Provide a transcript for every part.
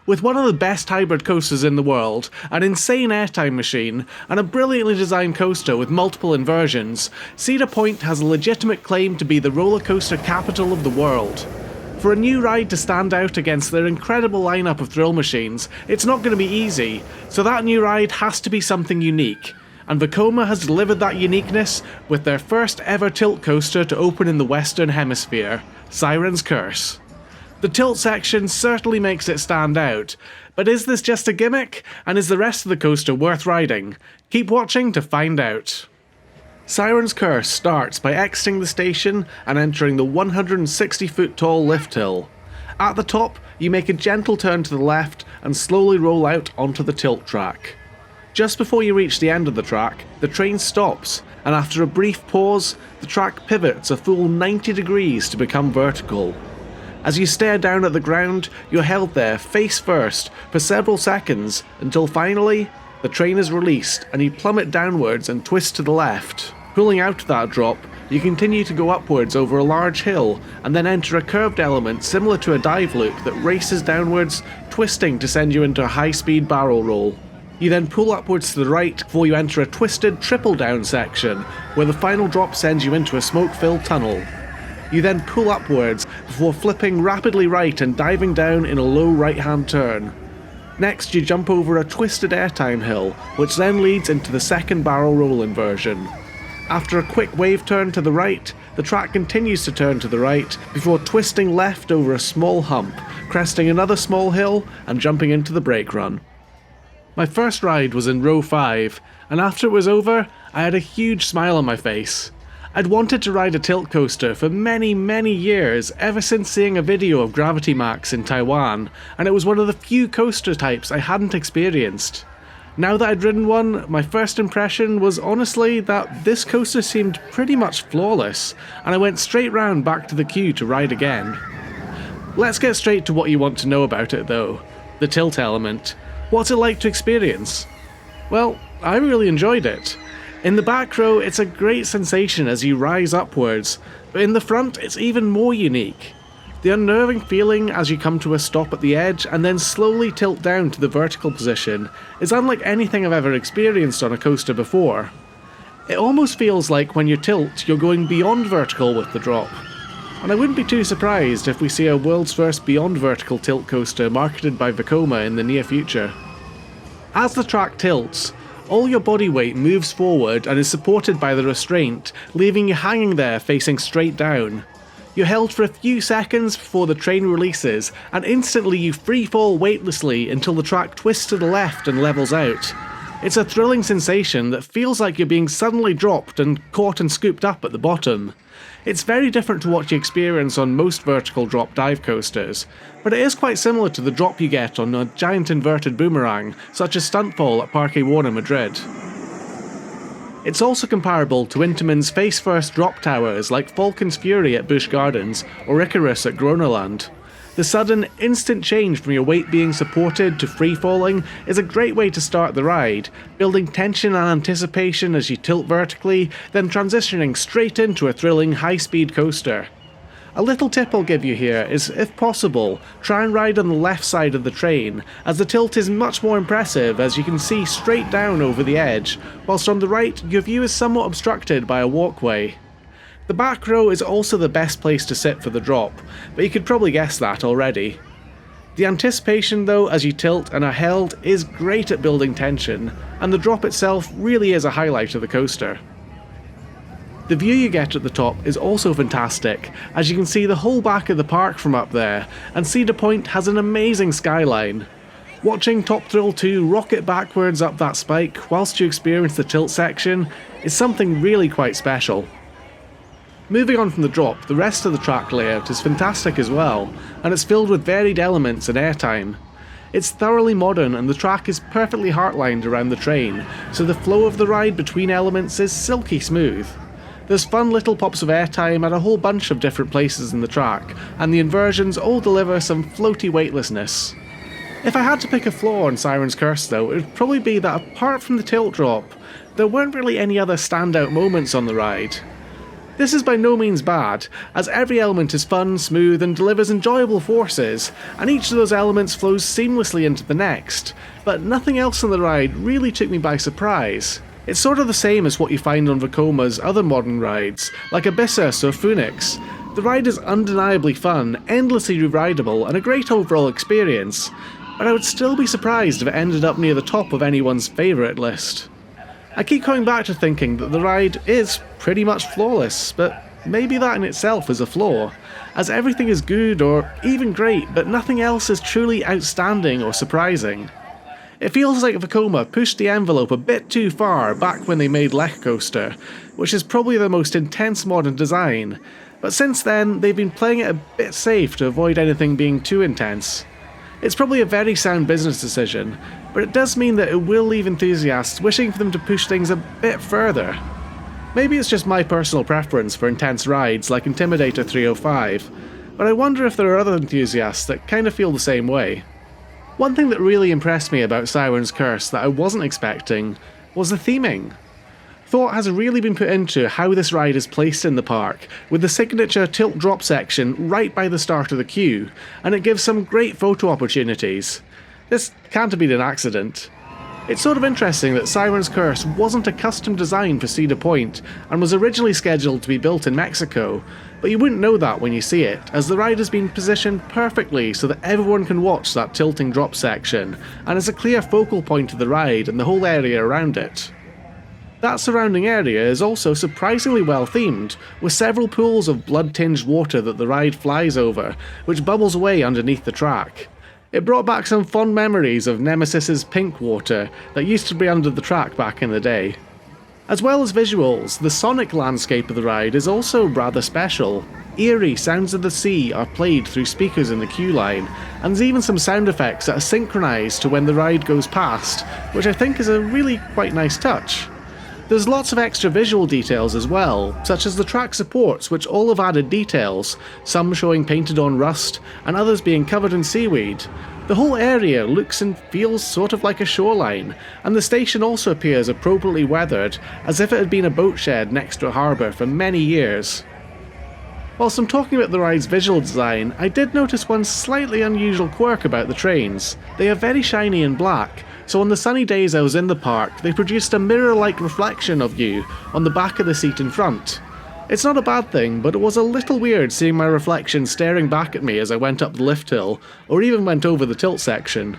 With one of the best hybrid coasters in the world, an insane airtime machine, and a brilliantly designed coaster with multiple inversions, Cedar Point has a legitimate claim to be the roller coaster capital of the world. For a new ride to stand out against their incredible lineup of thrill machines, it's not going to be easy, so that new ride has to be something unique. And Vekoma has delivered that uniqueness with their first ever tilt coaster to open in the Western Hemisphere, Siren's Curse. The tilt section certainly makes it stand out, but is this just a gimmick, and is the rest of the coaster worth riding? Keep watching to find out. Siren's Curse starts by exiting the station and entering the 160-foot tall lift hill. At the top, you make a gentle turn to the left and slowly roll out onto the tilt track. Just before you reach the end of the track, the train stops, and after a brief pause, the track pivots a full 90 degrees to become vertical. As you stare down at the ground, you're held there face first for several seconds until finally, the train is released and you plummet downwards and twist to the left. Pulling out of that drop, you continue to go upwards over a large hill and then enter a curved element similar to a dive loop that races downwards, twisting to send you into a high-speed barrel roll. You then pull upwards to the right before you enter a twisted triple down section, where the final drop sends you into a smoke-filled tunnel. You then pull upwards before flipping rapidly right and diving down in a low right-hand turn. Next, you jump over a twisted airtime hill, which then leads into the second barrel roll inversion. After a quick wave turn to the right, the track continues to turn to the right before twisting left over a small hump, cresting another small hill and jumping into the brake run. My first ride was in row 5, and after it was over, I had a huge smile on my face. I'd wanted to ride a tilt coaster for many years, ever since seeing a video of Gravity Max in Taiwan, and it was one of the few coaster types I hadn't experienced. Now that I'd ridden one, my first impression was honestly that this coaster seemed pretty much flawless, and I went straight round back to the queue to ride again. Let's get straight to what you want to know about it though, the tilt element. What's it like to experience? Well, I really enjoyed it. In the back row, it's a great sensation as you rise upwards, but in the front, it's even more unique. The unnerving feeling as you come to a stop at the edge and then slowly tilt down to the vertical position is unlike anything I've ever experienced on a coaster before. It almost feels like when you tilt, you're going beyond vertical with the drop. And I wouldn't be too surprised if we see a world's first beyond vertical tilt coaster marketed by Vekoma in the near future. As the track tilts, all your body weight moves forward and is supported by the restraint, leaving you hanging there facing straight down. You're held for a few seconds before the train releases, and instantly you freefall weightlessly until the track twists to the left and levels out. It's a thrilling sensation that feels like you're being suddenly dropped and caught and scooped up at the bottom. It's very different to what you experience on most vertical drop dive coasters, but it is quite similar to the drop you get on a giant inverted boomerang, such as Stuntfall at Parque Warner Madrid. It's also comparable to Intamin's face-first drop towers like Falcon's Fury at Busch Gardens or Icarus at Gronerland. The sudden, instant change from your weight being supported to free-falling is a great way to start the ride, building tension and anticipation as you tilt vertically, then transitioning straight into a thrilling high-speed coaster. A little tip I'll give you here is, if possible, try and ride on the left side of the train, as the tilt is much more impressive as you can see straight down over the edge, whilst on the right your view is somewhat obstructed by a walkway. The back row is also the best place to sit for the drop, but you could probably guess that already. The anticipation though as you tilt and are held is great at building tension, and the drop itself really is a highlight of the coaster. The view you get at the top is also fantastic, as you can see the whole back of the park from up there, and Cedar Point has an amazing skyline. Watching Top Thrill 2 rocket backwards up that spike whilst you experience the tilt section is something really quite special. Moving on from the drop, the rest of the track layout is fantastic as well, and it's filled with varied elements and airtime. It's thoroughly modern and the track is perfectly heartlined around the train, so the flow of the ride between elements is silky smooth. There's fun little pops of airtime at a whole bunch of different places in the track, and the inversions all deliver some floaty weightlessness. If I had to pick a flaw in Siren's Curse though, it would probably be that apart from the tilt drop, there weren't really any other standout moments on the ride. This is by no means bad, as every element is fun, smooth, and delivers enjoyable forces, and each of those elements flows seamlessly into the next, but nothing else on the ride really took me by surprise. It's sort of the same as what you find on Vekoma's other modern rides, like Abyssus or Phoenix. The ride is undeniably fun, endlessly re-rideable, and a great overall experience, but I would still be surprised if it ended up near the top of anyone's favourite list. I keep coming back to thinking that the ride is pretty much flawless, but maybe that in itself is a flaw, as everything is good or even great, but nothing else is truly outstanding or surprising. It feels like Vekoma pushed the envelope a bit too far back when they made Lech Coaster, which is probably the most intense modern design, but since then they've been playing it a bit safe to avoid anything being too intense. It's probably a very sound business decision, but it does mean that it will leave enthusiasts wishing for them to push things a bit further. Maybe it's just my personal preference for intense rides like Intimidator 305, but I wonder if there are other enthusiasts that kind of feel the same way. One thing that really impressed me about Siren's Curse that I wasn't expecting was the theming. Thought has really been put into how this ride is placed in the park, with the signature tilt-drop section right by the start of the queue, and it gives some great photo opportunities. This can't have been an accident. It's sort of interesting that Siren's Curse wasn't a custom design for Cedar Point, and was originally scheduled to be built in Mexico, but you wouldn't know that when you see it, as the ride has been positioned perfectly so that everyone can watch that tilting drop section, and is a clear focal point of the ride and the whole area around it. That surrounding area is also surprisingly well themed, with several pools of blood-tinged water that the ride flies over, which bubbles away underneath the track. It brought back some fond memories of Nemesis's pink water that used to be under the track back in the day. As well as visuals, the sonic landscape of the ride is also rather special. Eerie sounds of the sea are played through speakers in the queue line, and there's even some sound effects that are synchronised to when the ride goes past, which I think is a really quite nice touch. There's lots of extra visual details as well, such as the track supports, which all have added details, some showing painted on rust, and others being covered in seaweed. The whole area looks and feels sort of like a shoreline, and the station also appears appropriately weathered, as if it had been a boat shed next to a harbour for many years. Whilst I'm talking about the ride's visual design, I did notice one slightly unusual quirk about the trains. They are very shiny and black, so on the sunny days I was in the park, they produced a mirror-like reflection of you on the back of the seat in front. It's not a bad thing, but it was a little weird seeing my reflection staring back at me as I went up the lift hill, or even went over the tilt section.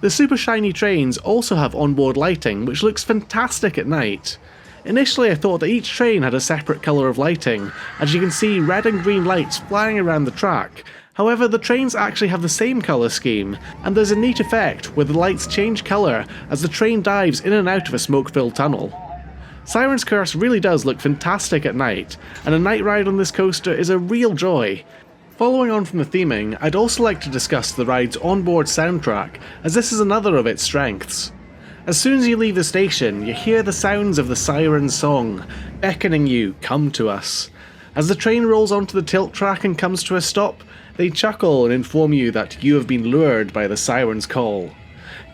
The super shiny trains also have onboard lighting, which looks fantastic at night. Initially I thought that each train had a separate colour of lighting, as you can see red and green lights flying around the track. However, the trains actually have the same colour scheme, and there's a neat effect where the lights change colour as the train dives in and out of a smoke-filled tunnel. Siren's Curse really does look fantastic at night, and a night ride on this coaster is a real joy. Following on from the theming, I'd also like to discuss the ride's onboard soundtrack, as this is another of its strengths. As soon as you leave the station, you hear the sounds of the Siren's song, beckoning you, come to us. As the train rolls onto the tilt track and comes to a stop, they chuckle and inform you that you have been lured by the Siren's call.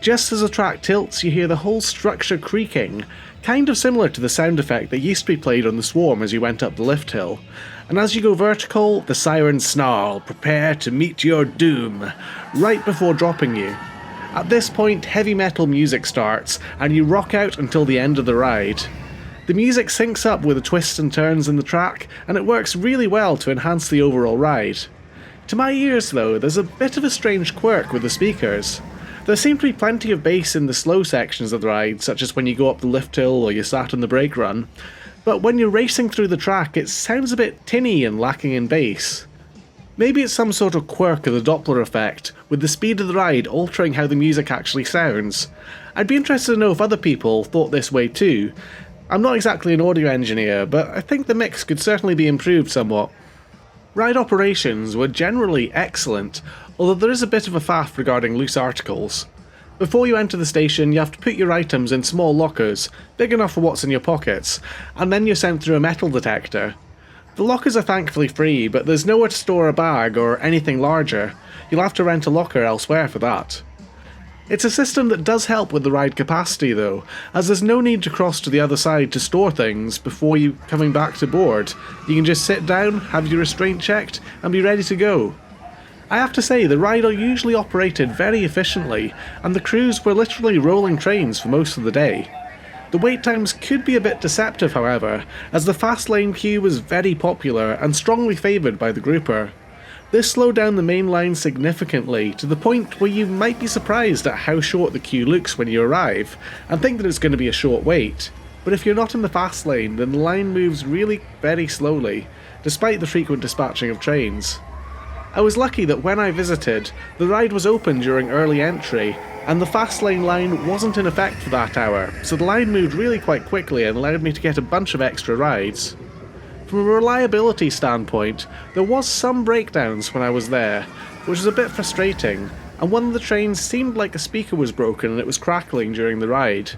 Just as the track tilts, you hear the whole structure creaking, kind of similar to the sound effect that used to be played on the Swarm as you went up the lift hill. And as you go vertical, the sirens snarl, prepare to meet your doom, right before dropping you. At this point, heavy metal music starts, and you rock out until the end of the ride. The music syncs up with the twists and turns in the track, and it works really well to enhance the overall ride. To my ears though, there's a bit of a strange quirk with the speakers. There seem to be plenty of bass in the slow sections of the ride, such as when you go up the lift hill or you start on the brake run, but when you're racing through the track it sounds a bit tinny and lacking in bass. Maybe it's some sort of quirk of the Doppler effect, with the speed of the ride altering how the music actually sounds. I'd be interested to know if other people thought this way too. I'm not exactly an audio engineer, but I think the mix could certainly be improved somewhat. Ride operations were generally excellent, although there is a bit of a faff regarding loose articles. Before you enter the station, you have to put your items in small lockers, big enough for what's in your pockets, and then you're sent through a metal detector. The lockers are thankfully free, but there's nowhere to store a bag or anything larger. You'll have to rent a locker elsewhere for that. It's a system that does help with the ride capacity though, as there's no need to cross to the other side to store things before you coming back to board. You can just sit down, have your restraint checked, and be ready to go. I have to say, the ride usually operated very efficiently, and the crews were literally rolling trains for most of the day. The wait times could be a bit deceptive however, as the fast lane queue was very popular and strongly favoured by the grouper. This slowed down the main line significantly, to the point where you might be surprised at how short the queue looks when you arrive, and think that it's going to be a short wait. But if you're not in the fast lane, then the line moves really very slowly, despite the frequent dispatching of trains. I was lucky that when I visited, the ride was open during early entry, and the fast lane line wasn't in effect for that hour, so the line moved really quite quickly and allowed me to get a bunch of extra rides. From a reliability standpoint, there was some breakdowns when I was there, which was a bit frustrating, and one of the trains seemed like a speaker was broken and it was crackling during the ride.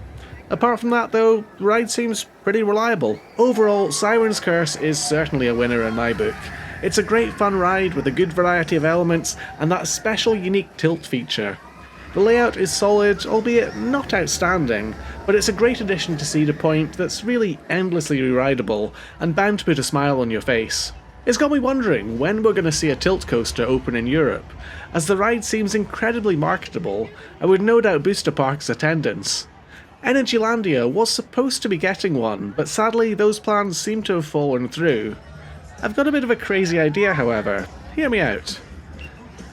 Apart from that though, the ride seems pretty reliable. Overall, Siren's Curse is certainly a winner in my book. It's a great fun ride with a good variety of elements and that special unique tilt feature. The layout is solid, albeit not outstanding, but it's a great addition to Cedar Point that's really endlessly re-rideable and bound to put a smile on your face. It's got me wondering when we're going to see a tilt coaster open in Europe, as the ride seems incredibly marketable and would no doubt boost a park's attendance. Energylandia was supposed to be getting one, but sadly those plans seem to have fallen through. I've got a bit of a crazy idea however, hear me out.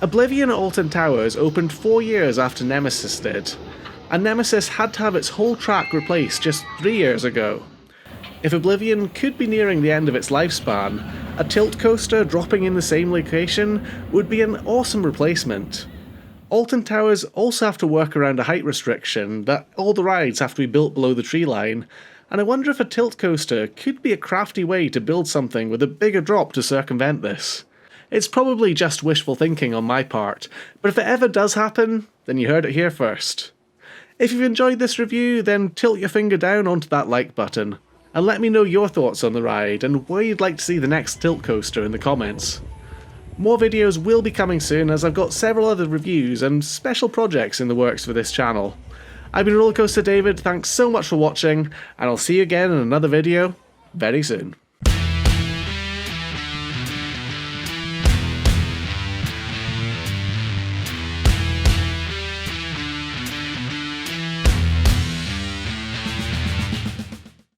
Oblivion at Alton Towers opened 4 years after Nemesis did, and Nemesis had to have its whole track replaced just 3 years ago. If Oblivion could be nearing the end of its lifespan, a tilt coaster dropping in the same location would be an awesome replacement. Alton Towers also have to work around a height restriction that all the rides have to be built below the tree line, and I wonder if a tilt coaster could be a crafty way to build something with a bigger drop to circumvent this. It's probably just wishful thinking on my part, but if it ever does happen, then you heard it here first. If you've enjoyed this review, then tilt your finger down onto that like button, and let me know your thoughts on the ride and where you'd like to see the next tilt coaster in the comments. More videos will be coming soon as I've got several other reviews and special projects in the works for this channel. I've been Rollercoaster David, thanks so much for watching, and I'll see you again in another video very soon.